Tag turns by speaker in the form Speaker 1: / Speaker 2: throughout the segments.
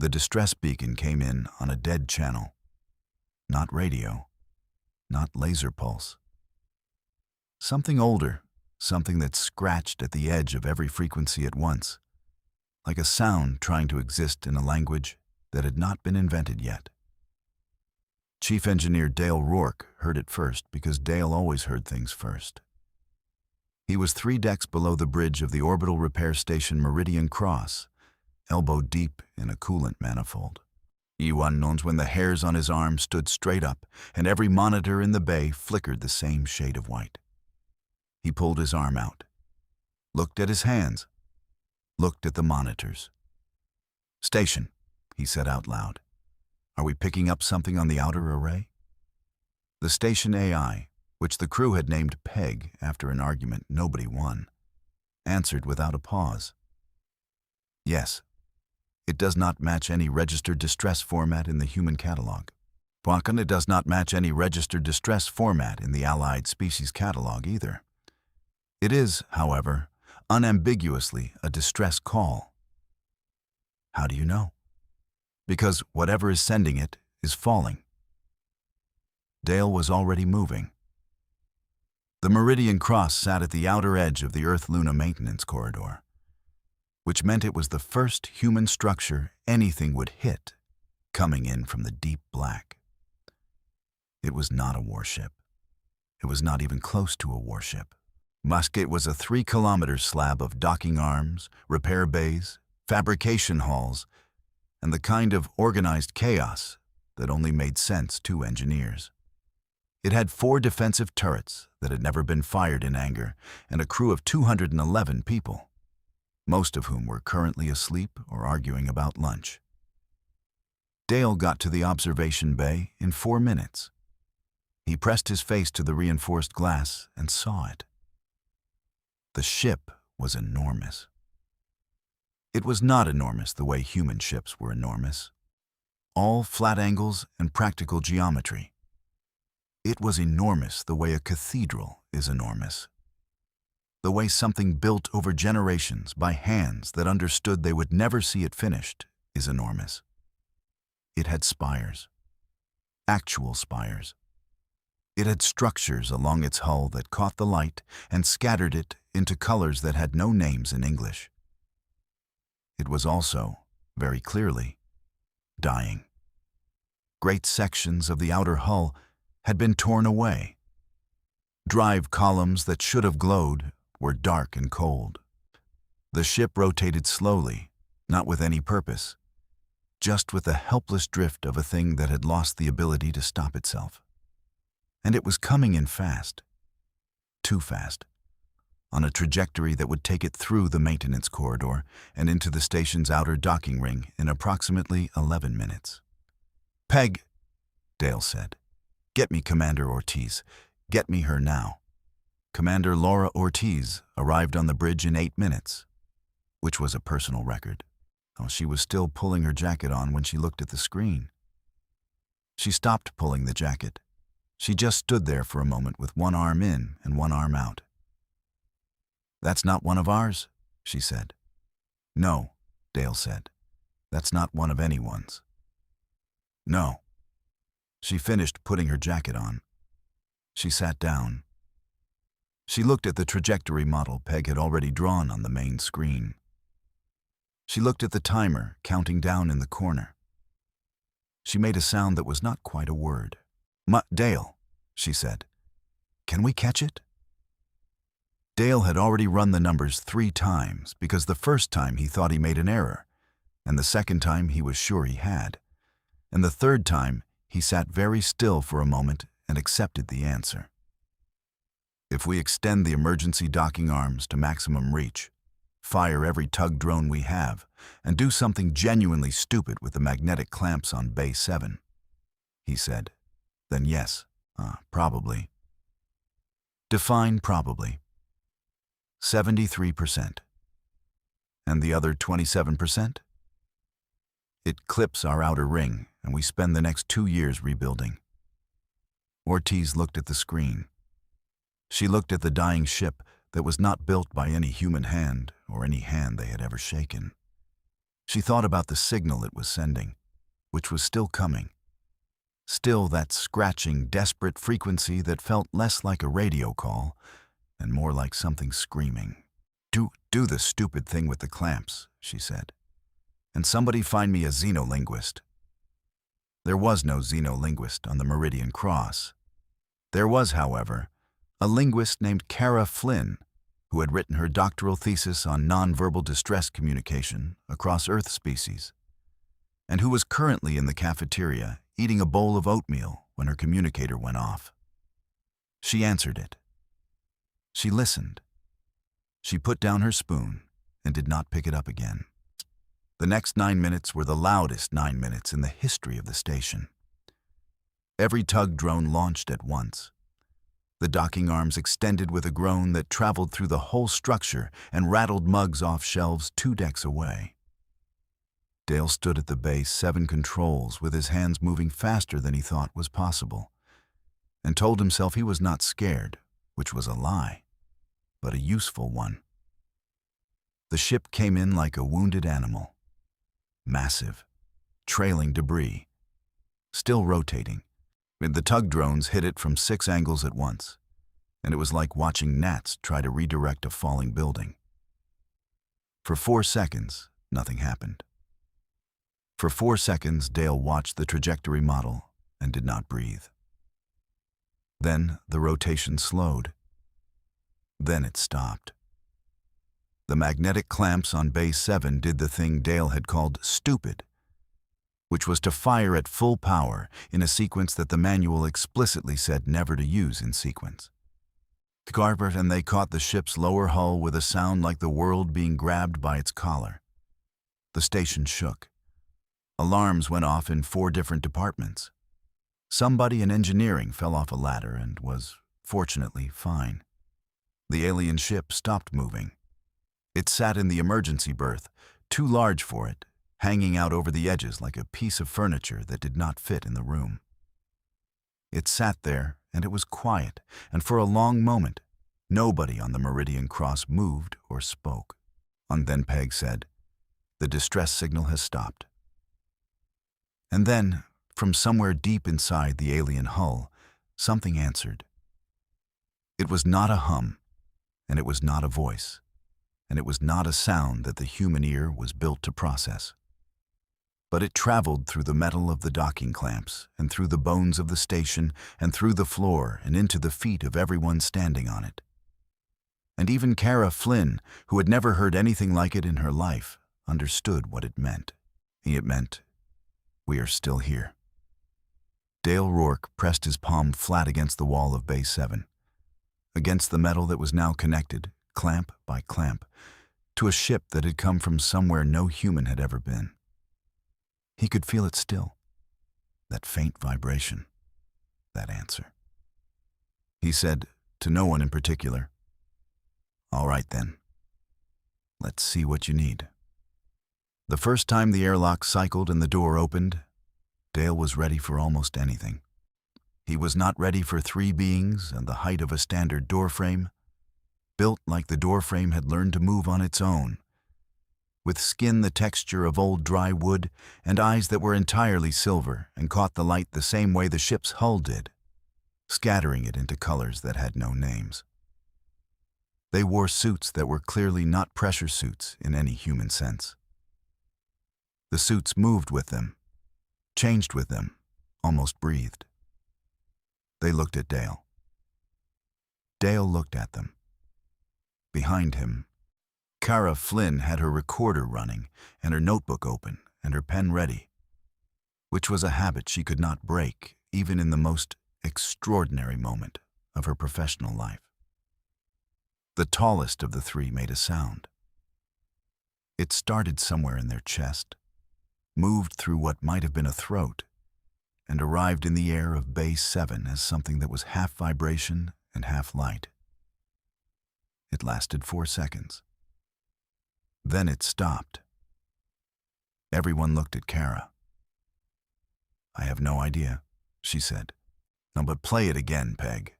Speaker 1: The distress beacon came in on a dead channel. Not radio, not laser pulse. Something older, something that scratched at the edge of every frequency at once, like a sound trying to exist in a language that had not been invented yet. Chief Engineer Dale Rourke heard it first because Dale always heard things first. He was 3 decks below the bridge of the orbital repair station Meridian Cross, elbow deep in a coolant manifold. Ewan knows when the hairs on his arm stood straight up and every monitor in the bay flickered the same shade of white. He pulled his arm out, looked at his hands, looked at the monitors. "Station," he said out loud. "Are we picking up something on the outer array?" The station AI, which the crew had named Peg after an argument nobody won, answered without a pause. "Yes. It does not match any registered distress format in the human catalog. It does not match any registered distress format in the allied species catalog either. It is, however, unambiguously a distress call." "How do you know?" "Because whatever is sending it is falling." Dale was already moving. The Meridian Cross sat at the outer edge of the Earth-Luna maintenance corridor, which meant it was the first human structure anything would hit, coming in from the deep black. It was not a warship. It was not even close to a warship. It was a 3-kilometer slab of docking arms, repair bays, fabrication halls, and the kind of organized chaos that only made sense to engineers. It had 4 defensive turrets that had never been fired in anger and a crew of 211 people, most of whom were currently asleep or arguing about lunch. Dale got to the observation bay in 4 minutes. He pressed his face to the reinforced glass and saw it. The ship was enormous. It was not enormous the way human ships were enormous. All flat angles and practical geometry. It was enormous the way a cathedral is enormous. The way something built over generations by hands that understood they would never see it finished is enormous. It had spires. Actual spires. It had structures along its hull that caught the light and scattered it into colors that had no names in English. It was also, very clearly, dying. Great sections of the outer hull had been torn away. Drive columns that should have glowed were dark and cold. The ship rotated slowly, not with any purpose, just with the helpless drift of a thing that had lost the ability to stop itself. And it was coming in fast, too fast, on a trajectory that would take it through the maintenance corridor and into the station's outer docking ring in approximately 11 minutes. "Peg," Dale said. "Get me Commander Ortiz. Get me her now." Commander Laura Ortiz arrived on the bridge in 8 minutes, which was a personal record. She was still pulling her jacket on when she looked at the screen. She stopped pulling the jacket. She just stood there for a moment with one arm in and one arm out. "That's not one of ours," she said. "No," Dale said. "That's not one of anyone's." "No." She finished putting her jacket on. She sat down. She looked at the trajectory model Peg had already drawn on the main screen. She looked at the timer counting down in the corner. She made a sound that was not quite a word. "Dale," she said. "Can we catch it?" Dale had already run the numbers 3 times because the first time he thought he made an error, and the second time he was sure he had, and the third time he sat very still for a moment and accepted the answer. "If we extend the emergency docking arms to maximum reach, fire every tug drone we have, and do something genuinely stupid with the magnetic clamps on Bay 7, he said, "then yes, probably." Define probably. 73%. And the other 27%? It clips our outer ring, and we spend the next 2 years rebuilding. Ortiz looked at the screen. She looked at the dying ship that was not built by any human hand or any hand they had ever shaken. She thought about the signal it was sending, which was still coming. Still that scratching, desperate frequency that felt less like a radio call and more like something screaming. Do the stupid thing with the clamps, she said. And somebody find me a xenolinguist. There was no xenolinguist on the Meridian Cross. There was, however, a linguist named Kara Flynn, who had written her doctoral thesis on nonverbal distress communication across Earth species, and who was currently in the cafeteria eating a bowl of oatmeal when her communicator went off. She answered it. She listened. She put down her spoon and did not pick it up again. The next 9 minutes were the loudest 9 minutes in the history of the station. Every tug drone launched at once. The docking arms extended with a groan that traveled through the whole structure and rattled mugs off shelves 2 decks away. Dale stood at the base 7 controls with his hands moving faster than he thought was possible, and told himself he was not scared, which was a lie, but a useful one. The ship came in like a wounded animal. Massive, trailing debris, still rotating. The tug drones hit it from 6 angles at once, and it was like watching gnats try to redirect a falling building. For 4 seconds, nothing happened. For 4 seconds, Dale watched the trajectory model and did not breathe. Then the rotation slowed. Then it stopped. The magnetic clamps on Base 7 did the thing Dale had called stupid, which was to fire at full power in a sequence that the manual explicitly said never to use in sequence. Garbert and they caught the ship's lower hull with a sound like the world being grabbed by its collar. The station shook. Alarms went off in 4 different departments. Somebody in engineering fell off a ladder and was, fortunately, fine. The alien ship stopped moving. It sat in the emergency berth, too large for it, hanging out over the edges like a piece of furniture that did not fit in the room. It sat there, and it was quiet, and for a long moment, nobody on the Meridian Cross moved or spoke. And then Peg said, "The distress signal has stopped." And then, from somewhere deep inside the alien hull, something answered. It was not a hum, and it was not a voice, and it was not a sound that the human ear was built to process. But it traveled through the metal of the docking clamps, and through the bones of the station, and through the floor, and into the feet of everyone standing on it. And even Kara Flynn, who had never heard anything like it in her life, understood what it meant. It meant, "We are still here." Dale Rourke pressed his palm flat against the wall of Base 7, against the metal that was now connected, clamp by clamp, to a ship that had come from somewhere no human had ever been. He could feel it still, that faint vibration, that answer. He said, to no one in particular, "All right then, let's see what you need." The first time the airlock cycled and the door opened, Dale was ready for almost anything. He was not ready for 3 beings and the height of a standard doorframe, built like the doorframe had learned to move on its own, with skin the texture of old dry wood and eyes that were entirely silver and caught the light the same way the ship's hull did, scattering it into colors that had no names. They wore suits that were clearly not pressure suits in any human sense. The suits moved with them, changed with them, almost breathed. They looked at Dale. Dale looked at them. Behind him, Kara Flynn had her recorder running and her notebook open and her pen ready, which was a habit she could not break even in the most extraordinary moment of her professional life. The tallest of the 3 made a sound. It started somewhere in their chest, moved through what might have been a throat, and arrived in the air of Base 7 as something that was half vibration and half light. It lasted 4 seconds. Then it stopped. Everyone looked at Kara. "I have no idea," she said. "No, but play it again, Peg."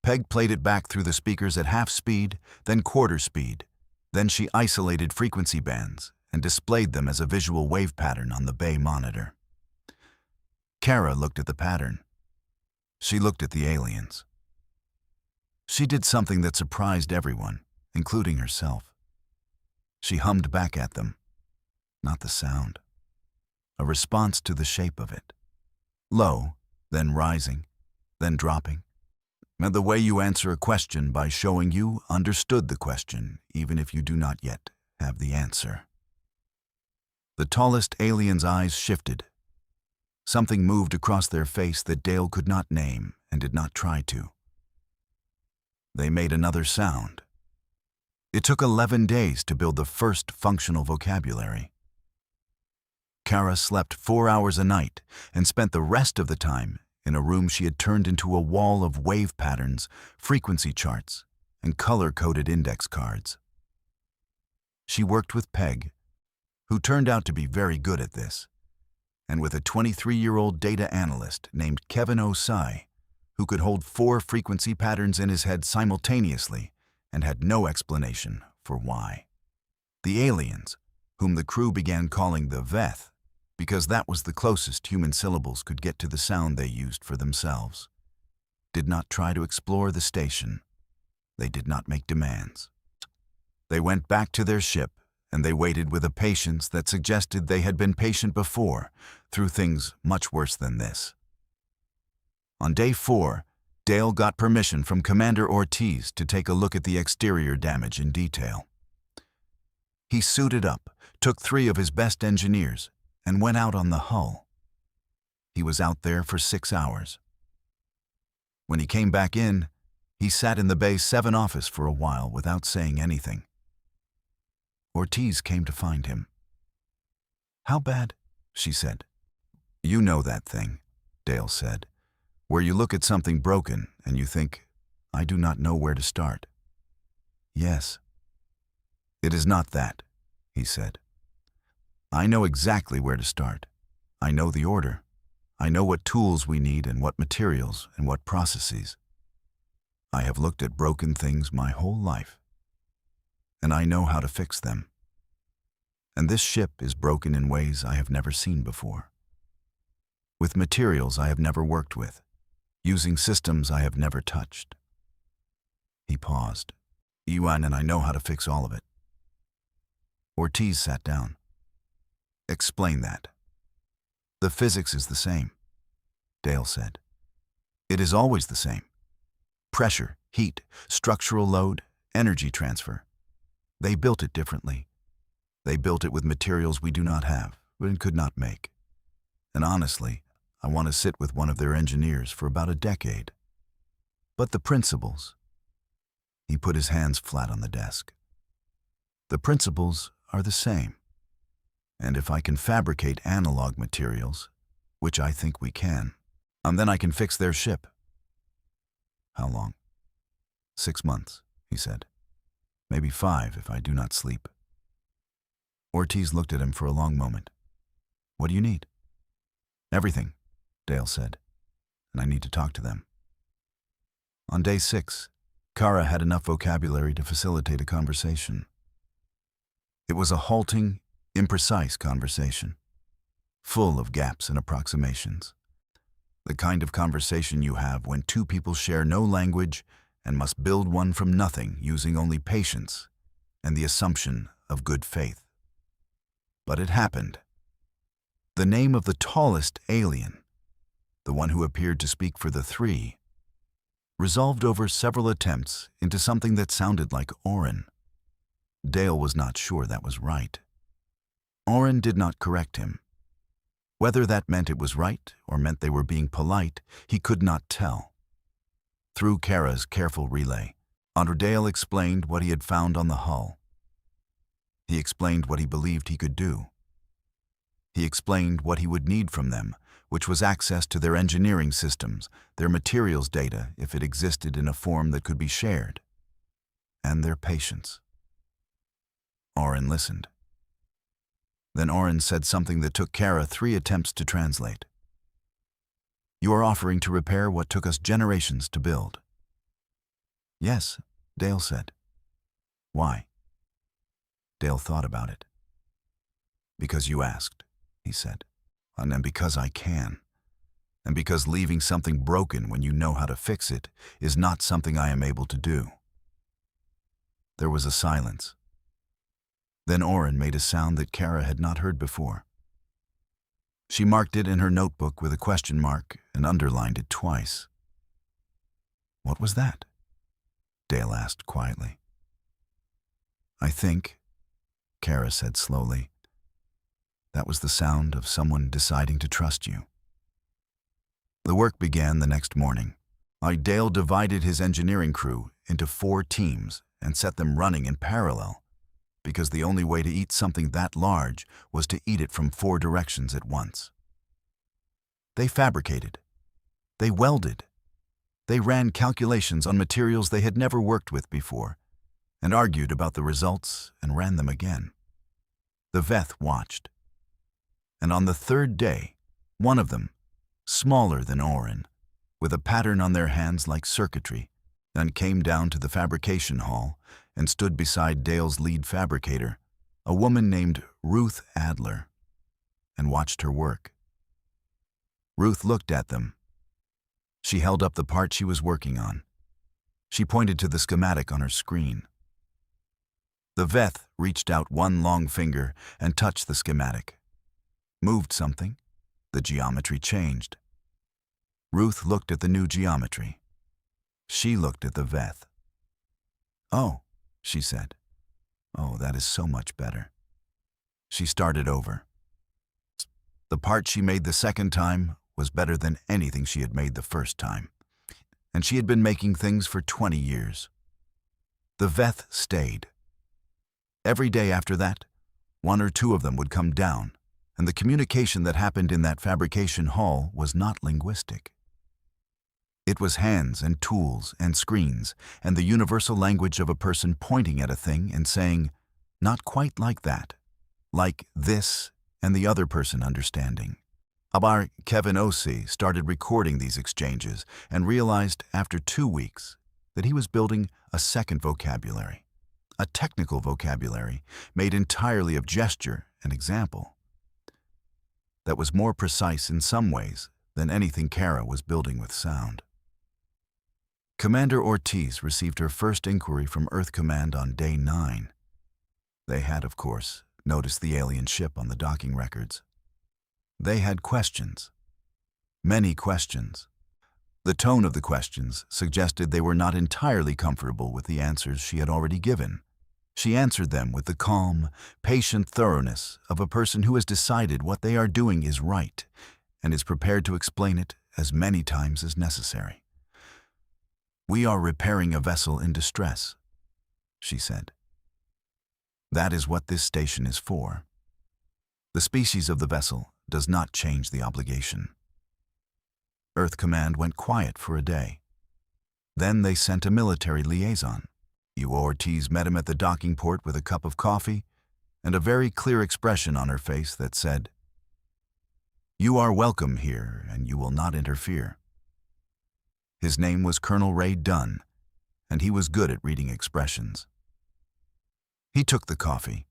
Speaker 1: Peg played it back through the speakers at half speed, then quarter speed. Then she isolated frequency bands and displayed them as a visual wave pattern on the bay monitor. Kara looked at the pattern. She looked at the aliens. She did something that surprised everyone, including herself. She hummed back at them. Not the sound. A response to the shape of it. Low, then rising, then dropping. And the way you answer a question by showing you understood the question, even if you do not yet have the answer. The tallest alien's eyes shifted. Something moved across their face that Dale could not name and did not try to. They made another sound. It took 11 days to build the first functional vocabulary. Kara slept 4 hours a night and spent the rest of the time in a room she had turned into a wall of wave patterns, frequency charts, and color-coded index cards. She worked with Peg, who turned out to be very good at this, and with a 23-year-old data analyst named Kevin Osai, who could hold 4 frequency patterns in his head simultaneously and had no explanation for why. The aliens, whom the crew began calling the Veth, because that was the closest human syllables could get to the sound they used for themselves, did not try to explore the station. They did not make demands. They went back to their ship, and they waited with a patience that suggested they had been patient before, through things much worse than this. On day 4, Dale got permission from Commander Ortiz to take a look at the exterior damage in detail. He suited up, took 3 of his best engineers, and went out on the hull. He was out there for 6 hours. When he came back in, he sat in the Bay 7 office for a while without saying anything. Ortiz came to find him. "How bad?" she said. "You know that thing," Dale said, "where you look at something broken and you think, I do not know where to start." "Yes." "It is not that," he said. "I know exactly where to start. I know the order. I know what tools we need and what materials and what processes. I have looked at broken things my whole life, and I know how to fix them. And this ship is broken in ways I have never seen before. With materials I have never worked with, using systems I have never touched." He paused. "Yuan and I know how to fix all of it." Ortiz sat down. "Explain that." "The physics is the same," Dale said. "It is always the same. Pressure, heat, structural load, energy transfer. They built it differently. They built it with materials we do not have and could not make. And honestly, I want to sit with one of their engineers for about a decade. But the principles..." He put his hands flat on the desk. "The principles are the same. And if I can fabricate analog materials, which I think we can, then I can fix their ship." "How long?" 6 months, he said. "Maybe 5 if I do not sleep." Ortiz looked at him for a long moment. "What do you need?" "Everything," Dale said, "and I need to talk to them." On day 6, Kara had enough vocabulary to facilitate a conversation. It was a halting, imprecise conversation, full of gaps and approximations. The kind of conversation you have when 2 people share no language and must build one from nothing using only patience and the assumption of good faith. But it happened. The name of the tallest alien, the one who appeared to speak for the 3, resolved over several attempts into something that sounded like Orin. Dale was not sure that was right. Orin did not correct him. Whether that meant it was right or meant they were being polite, he could not tell. Through Kara's careful relay, Dale explained what he had found on the hull. He explained what he believed he could do. He explained what he would need from them, which was access to their engineering systems, their materials data if it existed in a form that could be shared, and their patience. Orin listened. Then Orin said something that took Kara 3 attempts to translate. "You are offering to repair what took us generations to build." "Yes," Dale said. "Why?" Dale thought about it. Because you asked, he said. And because I can. And because leaving something broken when you know how to fix it is not something I am able to do. There was a silence. Then Oren made a sound that Kara had not heard before. She marked it in her notebook with a question mark and underlined it twice. What was that? Dale asked quietly. I think, Kara said slowly, that was the sound of someone deciding to trust you. The work began the next morning. Dale divided his engineering crew into 4 teams and set them running in parallel, because the only way to eat something that large was to eat it from 4 directions at once. They fabricated. They welded. They ran calculations on materials they had never worked with before, and argued about the results and ran them again. The Veth watched. And on the 3rd day, one of them, smaller than Oren, with a pattern on their hands like circuitry, and came down to the fabrication hall and stood beside Dale's lead fabricator, a woman named Ruth Adler, and watched her work. Ruth looked at them. She held up the part she was working on. She pointed to the schematic on her screen. The Veth reached out one long finger and touched the schematic. Moved something. The geometry changed. Ruth looked at the new geometry. She looked at the Veth. Oh, she said. Oh, that is so much better. She started over. The part she made the second time was better than anything she had made the first time, and she had been making things for 20 years. The Veth stayed. Every day after that, 1 or 2 of them would come down, and the communication that happened in that fabrication hall was not linguistic. It was hands and tools and screens and the universal language of a person pointing at a thing and saying, not quite like that, like this, and the other person understanding. Abar Kevin Osei started recording these exchanges and realized after 2 weeks that he was building a second vocabulary, a technical vocabulary made entirely of gesture and example, that was more precise in some ways than anything Kara was building with sound. Commander Ortiz received her first inquiry from Earth Command on day 9. They had, of course, noticed the alien ship on the docking records. They had questions. Many questions. The tone of the questions suggested they were not entirely comfortable with the answers she had already given. She answered them with the calm, patient thoroughness of a person who has decided what they are doing is right and is prepared to explain it as many times as necessary. We are repairing a vessel in distress, she said. That is what this station is for. The species of the vessel does not change the obligation. Earth Command went quiet for a day. Then they sent a military liaison. Ortiz met him at the docking port with a cup of coffee and a very clear expression on her face that said, "You are welcome here, and you will not interfere." His name was Colonel Ray Dunn, and he was good at reading expressions. He took the coffee.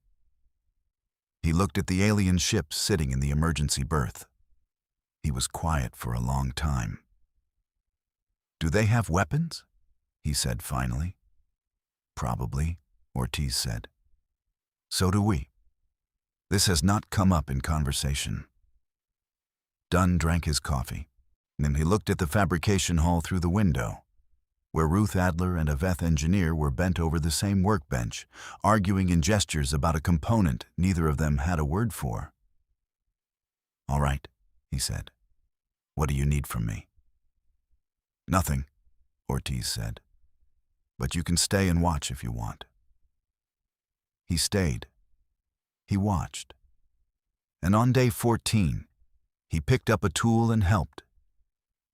Speaker 1: He looked at the alien ship sitting in the emergency berth. He was quiet for a long time. "Do they have weapons?" he said finally. "Probably," Ortiz said. "So do we. This has not come up in conversation." Dunn drank his coffee. Then he looked at the fabrication hall through the window, where Ruth Adler and a Veth engineer were bent over the same workbench, arguing in gestures about a component neither of them had a word for. "All right," he said. "What do you need from me?" "Nothing," Ortiz said. "But you can stay and watch if you want." He stayed. He watched. And on day 14, he picked up a tool and helped,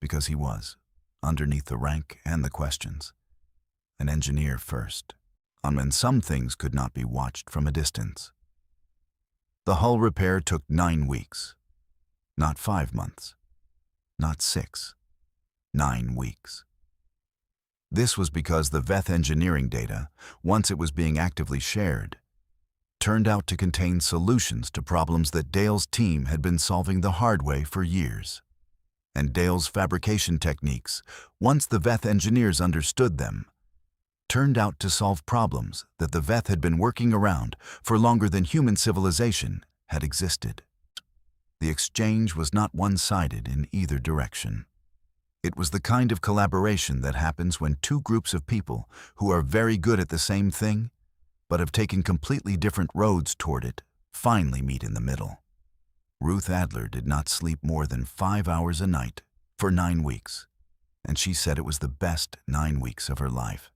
Speaker 1: because he was, underneath the rank and the questions, an engineer first, on when some things could not be watched from a distance. The hull repair took 9 weeks, not 5 months, not 6, 9 weeks. This was because the Veth engineering data, once it was being actively shared, turned out to contain solutions to problems that Dale's team had been solving the hard way for years. And Dale's fabrication techniques, once the Veth engineers understood them, turned out to solve problems that the Veth had been working around for longer than human civilization had existed. The exchange was not one-sided in either direction. It was the kind of collaboration that happens when two groups of people who are very good at the same thing, but have taken completely different roads toward it, finally meet in the middle. Ruth Adler did not sleep more than 5 hours a night for 9 weeks, and she said it was the best 9 weeks of her life.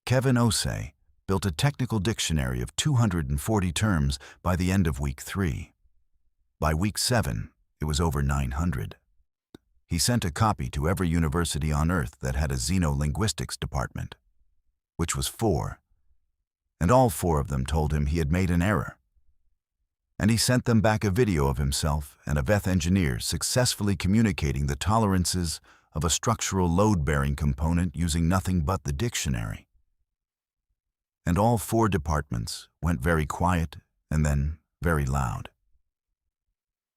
Speaker 1: Kevin Osei built a technical dictionary of 240 terms by the end of week 3. By week 7, it was over 900. He sent a copy to every university on Earth that had a xenolinguistics department, which was 4, and all 4 of them told him he had made an error. And he sent them back a video of himself and a Veth engineer successfully communicating the tolerances of a structural load-bearing component using nothing but the dictionary. And all 4 departments went very quiet and then very loud.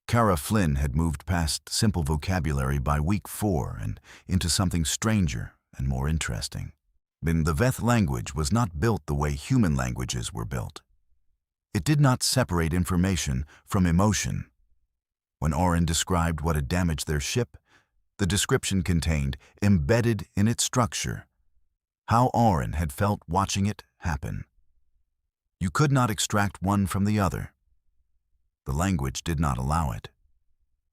Speaker 1: Kara Flynn had moved past simple vocabulary by week 4 and into something stranger and more interesting. The Veth language was not built the way human languages were built. It did not separate information from emotion. When Oren described what had damaged their ship, the description contained, embedded in its structure, how Oren had felt watching it happen. You could not extract one from the other. The language did not allow it.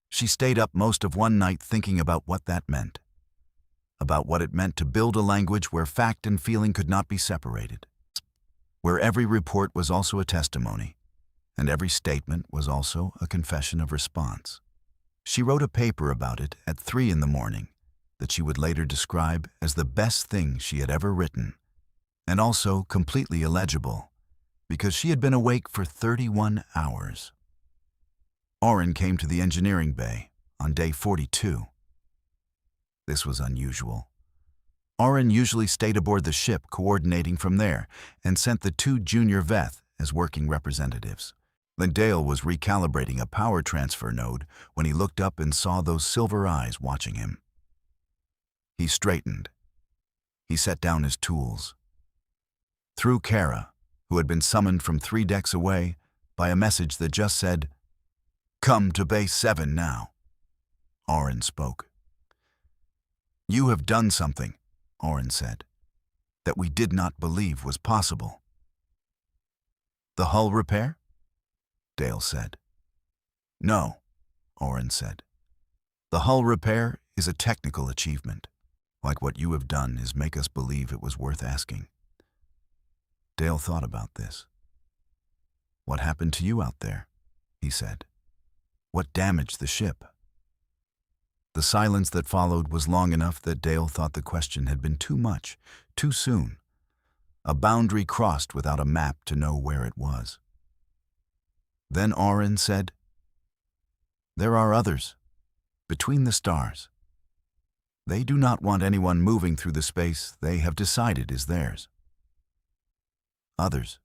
Speaker 1: She stayed up most of one night thinking about what that meant, about what it meant to build a language where fact and feeling could not be separated, where every report was also a testimony, and every statement was also a confession of response. She wrote a paper about it at 3 in the morning that she would later describe as the best thing she had ever written, and also completely illegible, because she had been awake for 31 hours. Oren came to the engineering bay on day 42. This was unusual. Oren usually stayed aboard the ship coordinating from there and sent the 2 junior Veth as working representatives. Then Dale was recalibrating a power transfer node when he looked up and saw those silver eyes watching him. He straightened. He set down his tools. Through Kara, who had been summoned from 3 decks away by a message that just said, "Come to Base 7 now," Oren spoke. "You have done something," Oren said, "that we did not believe was possible." "The hull repair?" Dale said. "No," Oren said. "The hull repair is a technical achievement. Like what you have done is make us believe it was worth asking." Dale thought about this. "What happened to you out there?" he said. "What damaged the ship?" The silence that followed was long enough that Dale thought the question had been too much, too soon. A boundary crossed without a map to know where it was. Then Oren said, "There are others, between the stars. They do not want anyone moving through the space they have decided is theirs." "Others,"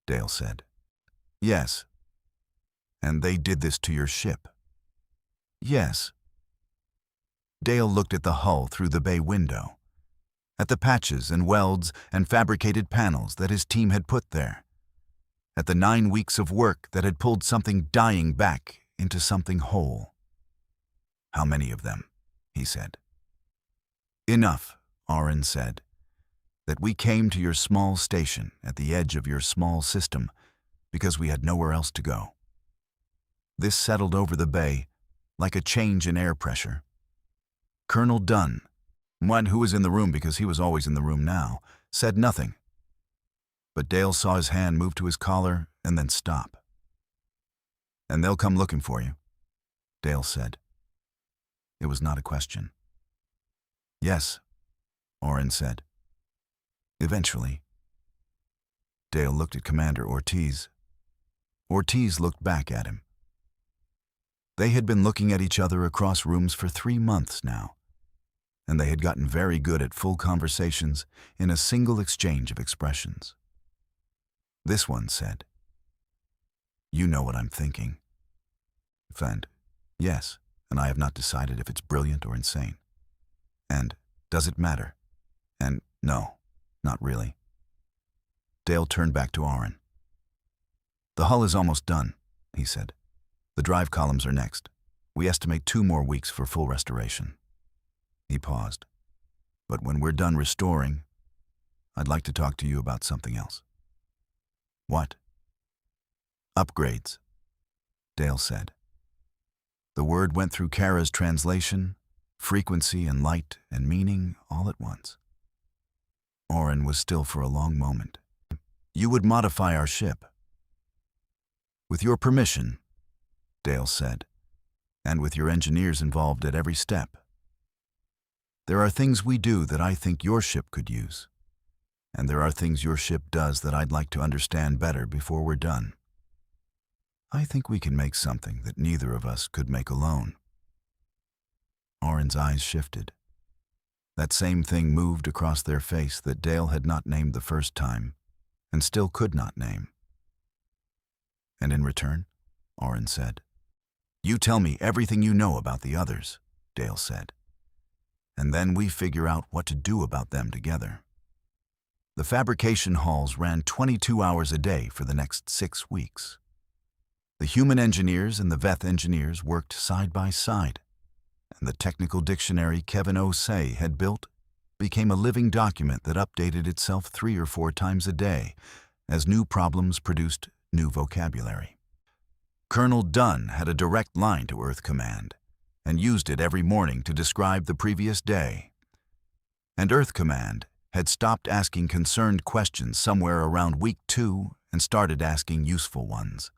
Speaker 1: Dale said. "Yes. And they did this to your ship." "Yes." Dale looked at the hull through the bay window, at the patches and welds and fabricated panels that his team had put there, at the 9 weeks of work that had pulled something dying back into something whole. "How many of them?" he said. "Enough," Oren said, "that we came to your small station at the edge of your small system because we had nowhere else to go." This settled over the bay like a change in air pressure. Colonel Dunn, one who was in the room because he was always in the room now, said nothing. But Dale saw his hand move to his collar and then stop. "And they'll come looking for you," Dale said. It was not a question. "Yes," Oren said. "Eventually." Dale looked at Commander Ortiz. Ortiz looked back at him. They had been looking at each other across rooms for 3 months now, and they had gotten very good at full conversations in a single exchange of expressions. This one said, You know what I'm thinking. And, yes, and I have not decided if it's brilliant or insane. And, does it matter? And, no, not really. Dale turned back to Aaron. The hull is almost done, he said. The drive columns are next. We estimate 2 more weeks for full restoration. He paused. But when we're done restoring, I'd like to talk to you about something else. What? Upgrades, Dale said. The word went through Kara's translation, frequency and light and meaning all at once. Oren was still for a long moment. You would modify our ship. With your permission, Dale said, and with your engineers involved at every step. There are things we do that I think your ship could use, and there are things your ship does that I'd like to understand better before we're done. I think we can make something that neither of us could make alone. Oren's eyes shifted. That same thing moved across their face that Dale had not named the first time, and still could not name. And in return, Oren said, You tell me everything you know about the others, Dale said, and then we figure out what to do about them together. The fabrication halls ran 22 hours a day for the next 6 weeks. The human engineers and the Veth engineers worked side by side, and the technical dictionary Kevin Osei had built became a living document that updated itself 3 or 4 times a day as new problems produced new vocabulary. Colonel Dunn had a direct line to Earth Command and used it every morning to describe the previous day. And Earth Command had stopped asking concerned questions somewhere around week 2 and started asking useful ones.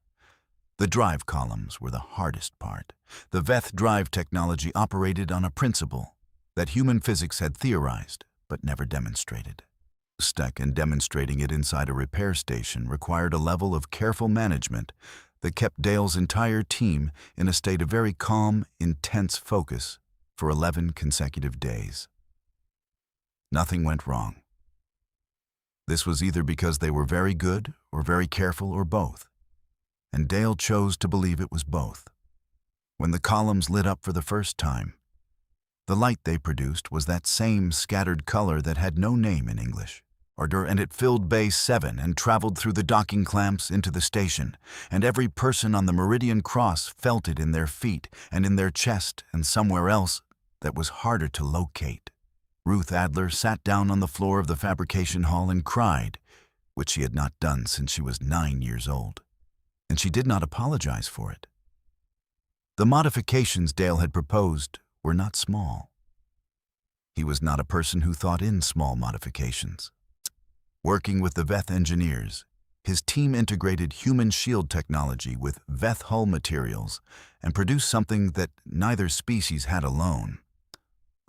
Speaker 1: The drive columns were the hardest part. The Veth drive technology operated on a principle that human physics had theorized but never demonstrated. Stuck and demonstrating it inside a repair station required a level of careful management that kept Dale's entire team in a state of very calm, intense focus for 11 consecutive days. Nothing went wrong. This was either because they were very good or very careful or both, and Dale chose to believe it was both. When the columns lit up for the first time, the light they produced was that same scattered color that had no name in English, and it filled Bay 7 and traveled through the docking clamps into the station, and every person on the Meridian Cross felt it in their feet and in their chest and somewhere else that was harder to locate. Ruth Adler sat down on the floor of the fabrication hall and cried, which she had not done since she was 9 years old, and she did not apologize for it. The modifications Dale had proposed were not small. He was not a person who thought in small modifications. Working with the Veth engineers, his team integrated human shield technology with Veth hull materials and produced something that neither species had alone.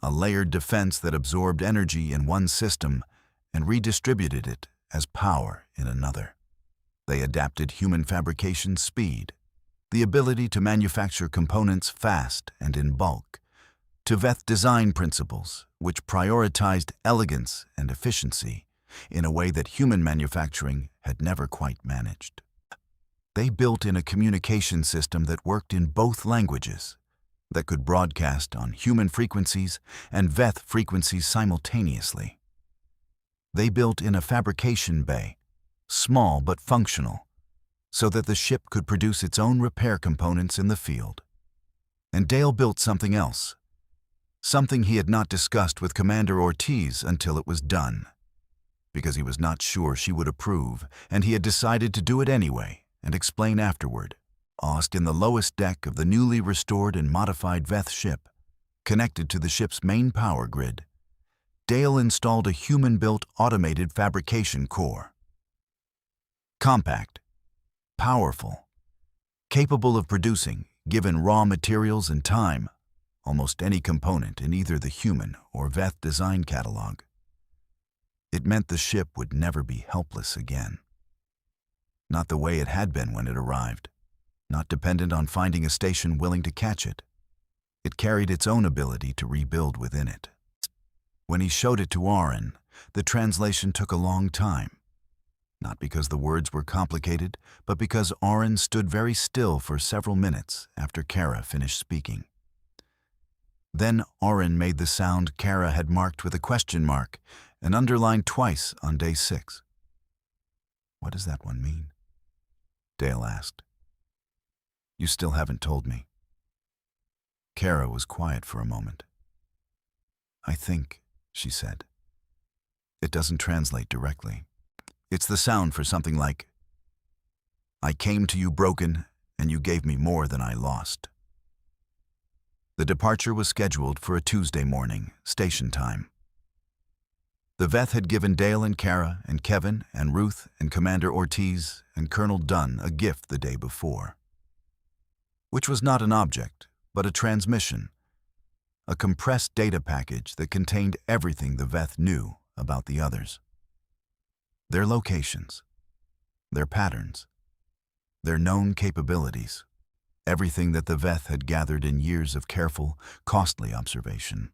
Speaker 1: A layered defense that absorbed energy in one system and redistributed it as power in another. They adapted human fabrication speed, the ability to manufacture components fast and in bulk, to Veth design principles, which prioritized elegance and efficiency in a way that human manufacturing had never quite managed. They built in a communication system that worked in both languages, that could broadcast on human frequencies and Veth frequencies simultaneously. They built in a fabrication bay, small but functional, so that the ship could produce its own repair components in the field. And Dale built something else, something he had not discussed with Commander Ortiz until it was done, because he was not sure she would approve, and he had decided to do it anyway and explain afterward. In the lowest deck of the newly restored and modified Veth ship, connected to the ship's main power grid, Dale installed a human-built automated fabrication core. Compact, powerful, capable of producing, given raw materials and time, almost any component in either the human or Veth design catalog. It meant the ship would never be helpless again. Not the way it had been when it arrived, not dependent on finding a station willing to catch it. It carried its own ability to rebuild within it. When he showed it to Oren, the translation took a long time. not because the words were complicated, but because Oren stood very still for several minutes after Kara finished speaking. Then Oren made the sound Kara had marked with a question mark and underlined twice on day 6. "What does that one mean?" Dale asked. "You still haven't told me." Kara was quiet for a moment. "I think," she said, "it doesn't translate directly. It's the sound for something like, 'I came to you broken, and you gave me more than I lost.'" The departure was scheduled for a Tuesday morning, station time. The Veth had given Dale and Kara and Kevin and Ruth and Commander Ortiz and Colonel Dunn a gift the day before, which was not an object, but a transmission, a compressed data package that contained everything the Veth knew about the others. Their locations, their patterns, their known capabilities, everything that the Veth had gathered in years of careful, costly observation.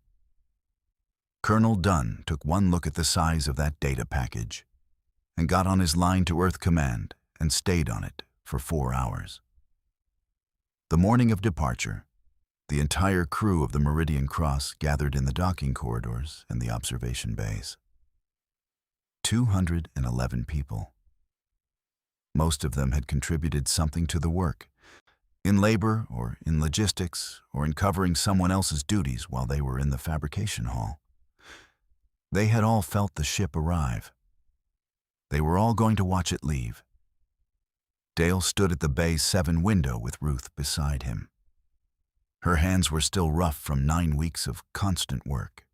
Speaker 1: Colonel Dunn took one look at the size of that data package and got on his line to Earth Command and stayed on it for 4 hours. The morning of departure, the entire crew of the Meridian Cross gathered in the docking corridors and the observation bays. 211 people. Most of them had contributed something to the work, in labor or in logistics or in covering someone else's duties while they were in the fabrication hall. They had all felt the ship arrive. They were all going to watch it leave. Dale stood at the Bay 7 window with Ruth beside him. Her hands were still rough from 9 weeks of constant work.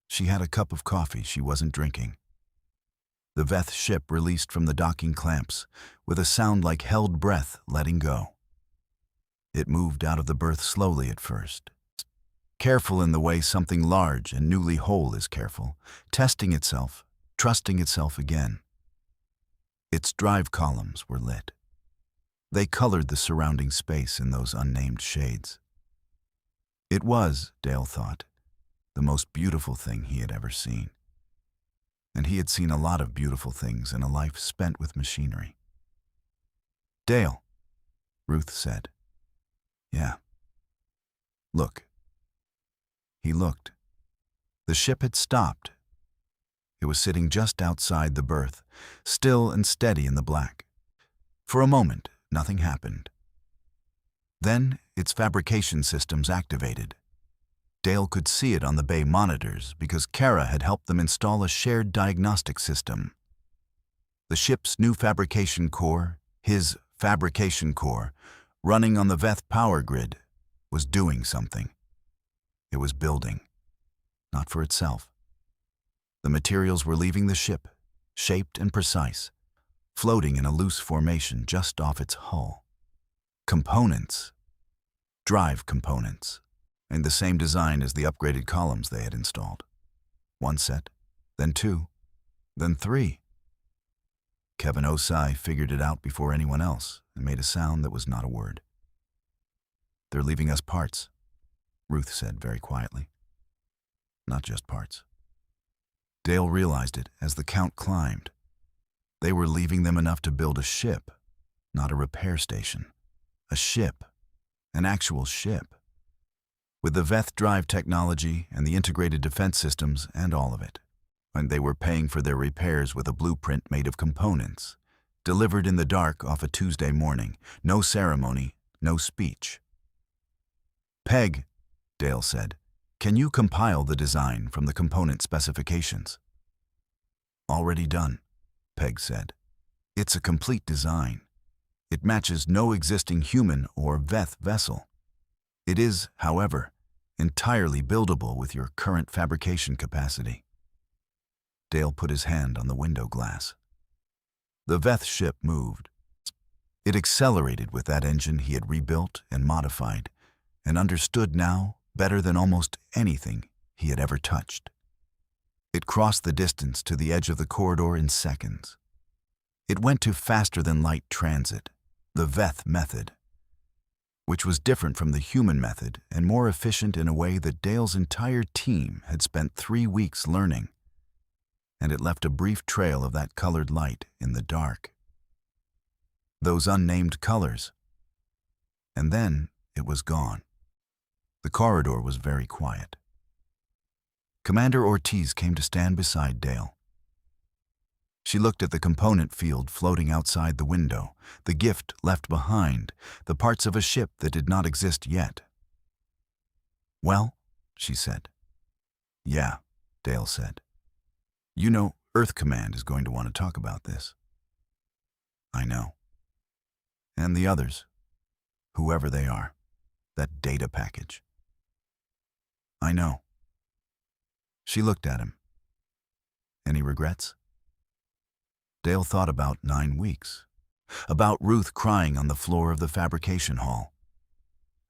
Speaker 1: She had a cup of coffee she wasn't drinking. The Veth ship released from the docking clamps with a sound like held breath letting go. It moved out of the berth slowly at first, careful in the way something large and newly whole is careful, testing itself, trusting itself again. Its drive columns were lit. They colored the surrounding space in those unnamed shades. It was, Dale thought, the most beautiful thing he had ever seen. And he had seen a lot of beautiful things in a life spent with machinery. "Dale," Ruth said. "Yeah." "Look." He looked. The ship had stopped. It was sitting just outside the berth, still and steady in the black. For a moment, nothing happened. Then its fabrication systems activated. Dale could see it on the bay monitors because Kara had helped them install a shared diagnostic system. The ship's new fabrication core, his fabrication core, running on the Veth power grid, was doing something. It was building, not for itself. The materials were leaving the ship, shaped and precise, floating in a loose formation just off its hull. Components, drive components, and the same design as the upgraded columns they had installed. 1 set, then 2, then 3. Kevin Osai figured it out before anyone else and made a sound that was not a word. "They're leaving us parts," Ruth said very quietly. "Not just parts." Dale realized it as the count climbed. They were leaving them enough to build a ship, not a repair station. A ship, an actual ship, with the Veth drive technology and the integrated defense systems and all of it. And they were paying for their repairs with a blueprint made of components, delivered in the dark off a Tuesday morning. No ceremony, no speech. "Peg," Dale said, "can you compile the design from the component specifications?" "Already done," Peg said. "It's a complete design. It matches no existing human or Veth vessel. It is, however, entirely buildable with your current fabrication capacity." Dale put his hand on the window glass. The Veth ship moved. It accelerated with that engine he had rebuilt and modified, and understood now better than almost anything he had ever touched. It crossed the distance to the edge of the corridor in seconds. It went to faster-than-light transit, the Veth method, which was different from the human method and more efficient in a way that Dale's entire team had spent 3 weeks learning. and it left a brief trail of that colored light in the dark. Those unnamed colors. And then it was gone. The corridor was very quiet. Commander Ortiz came to stand beside Dale. She looked at the component field floating outside the window, the gift left behind, the parts of a ship that did not exist yet. "Well," she said. "Yeah," Dale said. "You know, Earth Command is going to want to talk about this." "I know. And the others, whoever they are, that data package." "I know." She looked at him. "Any regrets?" Dale thought about 9 weeks. About Ruth crying on the floor of the fabrication hall.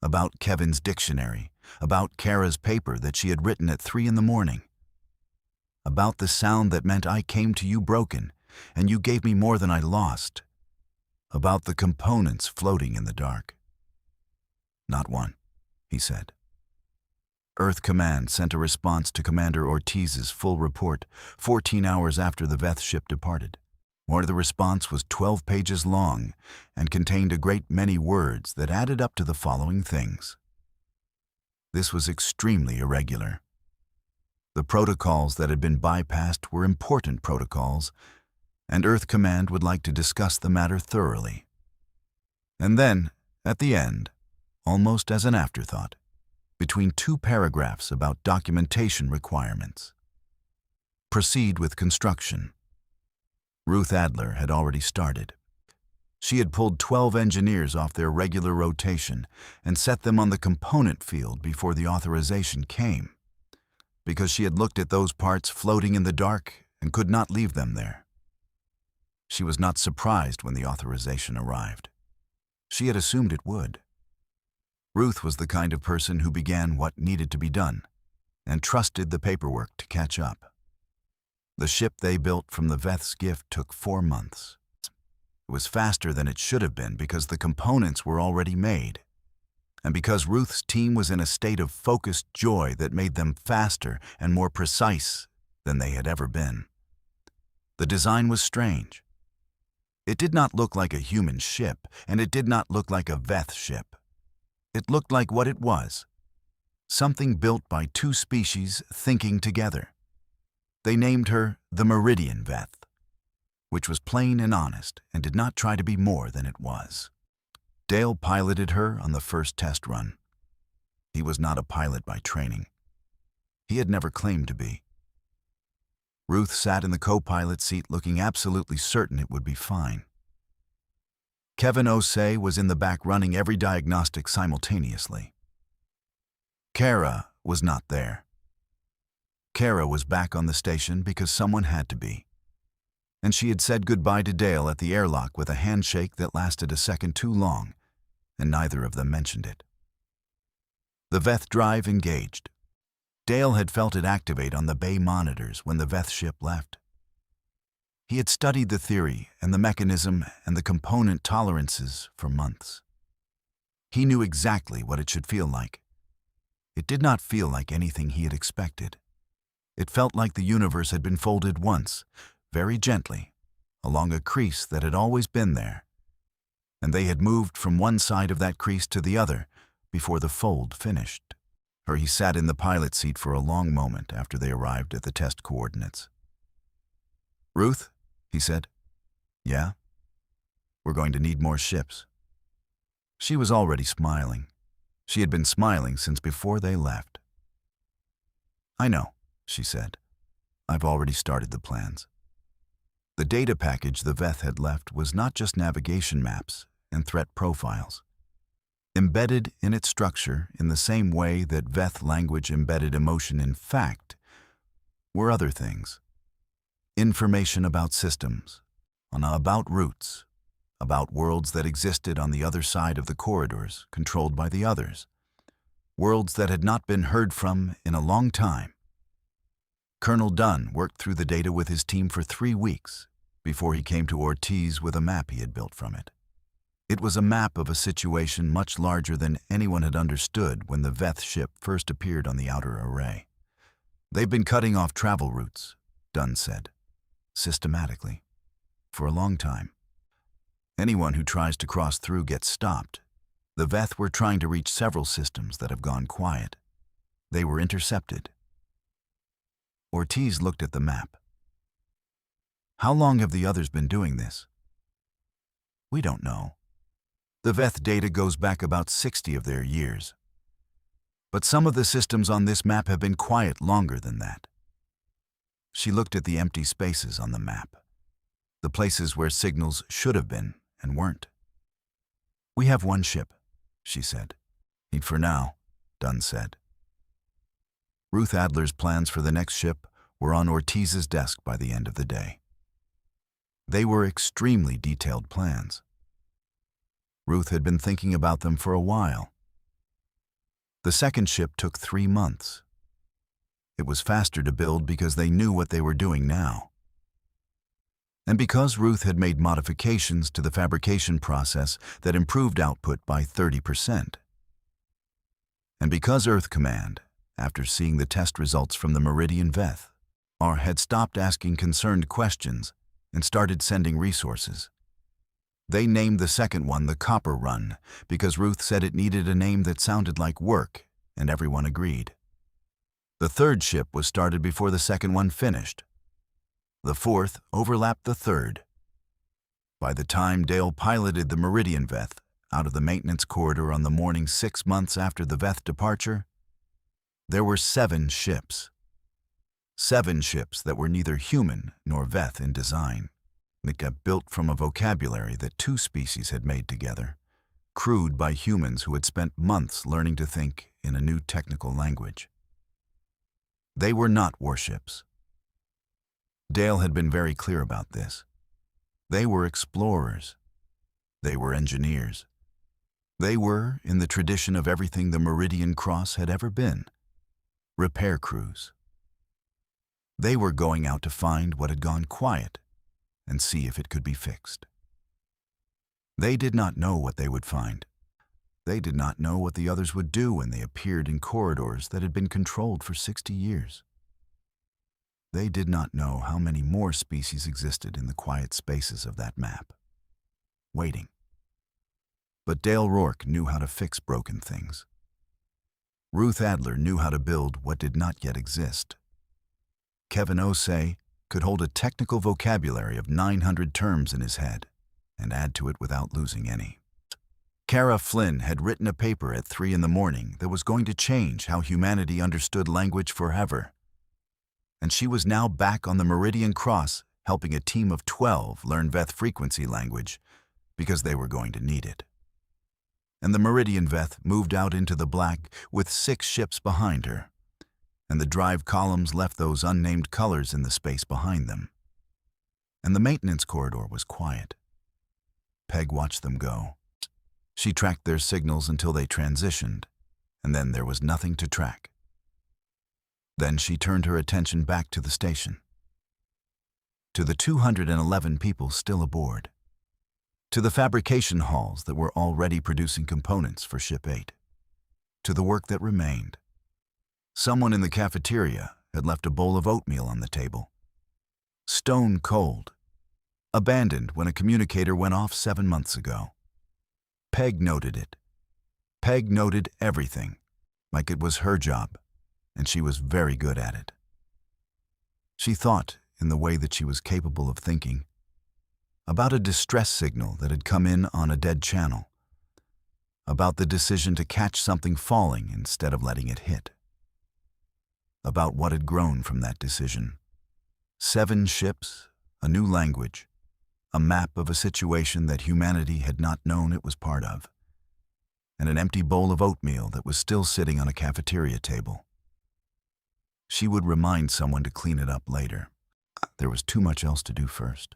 Speaker 1: About Kevin's dictionary. About Kara's paper that she had written at 3 in the morning. About the sound that meant I came to you broken, and you gave me more than I lost. About the components floating in the dark. "Not one," he said. Earth Command sent a response to Commander Ortiz's full report 14 hours after the Veth ship departed. The response was 12 pages long and contained a great many words that added up to the following things. This was extremely irregular. The protocols that had been bypassed were important protocols, and Earth Command would like to discuss the matter thoroughly. And then, at the end, almost as an afterthought, between 2 paragraphs about documentation requirements. Proceed with construction. Ruth Adler had already started. She had pulled 12 engineers off their regular rotation and set them on the component field before the authorization came, because she had looked at those parts floating in the dark and could not leave them there. She was not surprised when the authorization arrived. She had assumed it would. Ruth was the kind of person who began what needed to be done and trusted the paperwork to catch up. The ship they built from the Veth's gift took 4 months. It was faster than it should have been because the components were already made, and because Ruth's team was in a state of focused joy that made them faster and more precise than they had ever been. The design was strange. It did not look like a human ship, and it did not look like a Veth ship. It looked like what it was, something built by 2 species thinking together. They named her the Meridian Veth, which was plain and honest and did not try to be more than it was. Dale piloted her on the first test run. He was not a pilot by training. He had never claimed to be. Ruth sat in the co-pilot seat looking absolutely certain it would be fine. Kevin Osei was in the back running every diagnostic simultaneously. Kara was not there. Kara was back on the station because someone had to be. And she had said goodbye to Dale at the airlock with a handshake that lasted a second too long, and neither of them mentioned it. The Veth drive engaged. Dale had felt it activate on the bay monitors when the Veth ship left. He had studied the theory and the mechanism and the component tolerances for months. He knew exactly what it should feel like. It did not feel like anything he had expected. It felt like the universe had been folded once, very gently, along a crease that had always been there, and they had moved from one side of that crease to the other before the fold finished. He sat in the pilot seat for a long moment after they arrived at the test coordinates. "Ruth," he said. "Yeah? We're going to need more ships." She was already smiling. She had been smiling since before they left. "I know," she said. "I've already started the plans." The data package the Veth had left was not just navigation maps and threat profiles. Embedded in its structure in the same way that Veth language embedded emotion in fact were other things. Information about systems, about routes, about worlds that existed on the other side of the corridors controlled by the others, worlds that had not been heard from in a long time. Colonel Dunn worked through the data with his team for 3 weeks before he came to Ortiz with a map he had built from it. It was a map of a situation much larger than anyone had understood when the Veth ship first appeared on the outer array. "They've been cutting off travel routes," Dunn said. systematically, for a long time. Anyone who tries to cross through gets stopped. The Veth were trying to reach several systems that have gone quiet. They were intercepted. Ortiz looked at the map. How long have the others been doing this? We don't know. The Veth data goes back about 60 of their years. But some of the systems on this map have been quiet longer than that. She looked at the empty spaces on the map, the places where signals should have been and weren't. We have one ship, she said. For now, Dunn said. Ruth Adler's plans for the next ship were on Ortiz's desk by the end of the day. They were extremely detailed plans. Ruth had been thinking about them for a while. The second ship took 3 months. It was faster to build because they knew what they were doing now. And because Ruth had made modifications to the fabrication process that improved output by 30%. And because Earth Command, after seeing the test results from the Meridian Veth, had stopped asking concerned questions and started sending resources. They named the second one the Copper Run because Ruth said it needed a name that sounded like work, and everyone agreed. The third ship was started before the second one finished. The fourth overlapped the third. By the time Dale piloted the Meridian Veth out of the maintenance corridor on the morning 6 months after the Veth departure, there were 7 ships. 7 ships that were neither human nor Veth in design, that got built from a vocabulary that 2 species had made together, crewed by humans who had spent months learning to think in a new technical language. They were not warships. Dale had been very clear about this. They were explorers. They were engineers. They were, in the tradition of everything the Meridian Cross had ever been, repair crews. They were going out to find what had gone quiet and see if it could be fixed. They did not know what they would find. They did not know what the others would do when they appeared in corridors that had been controlled for 60 years. They did not know how many more species existed in the quiet spaces of that map, waiting. But Dale Rourke knew how to fix broken things. Ruth Adler knew how to build what did not yet exist. Kevin Osei could hold a technical vocabulary of 900 terms in his head and add to it without losing any. Kara Flynn had written a paper at 3 in the morning that was going to change how humanity understood language forever. And she was now back on the Meridian Cross helping a team of 12 learn Veth frequency language because they were going to need it. And the Meridian Veth moved out into the black with 6 ships behind her, and the drive columns left those unnamed colors in the space behind them. And the maintenance corridor was quiet. Peg watched them go. She tracked their signals until they transitioned, and then there was nothing to track. Then she turned her attention back to the station, to the 211 people still aboard, to the fabrication halls that were already producing components for Ship 8, to the work that remained. Someone in the cafeteria had left a bowl of oatmeal on the table, stone cold, abandoned when a communicator went off 7 months ago. Peg noted it. Peg noted everything, like it was her job, and she was very good at it. She thought, in the way that she was capable of thinking, about a distress signal that had come in on a dead channel, about the decision to catch something falling instead of letting it hit, about what had grown from that decision. 7 ships, a new language, a map of a situation that humanity had not known it was part of, and an empty bowl of oatmeal that was still sitting on a cafeteria table. She would remind someone to clean it up later. There was too much else to do first.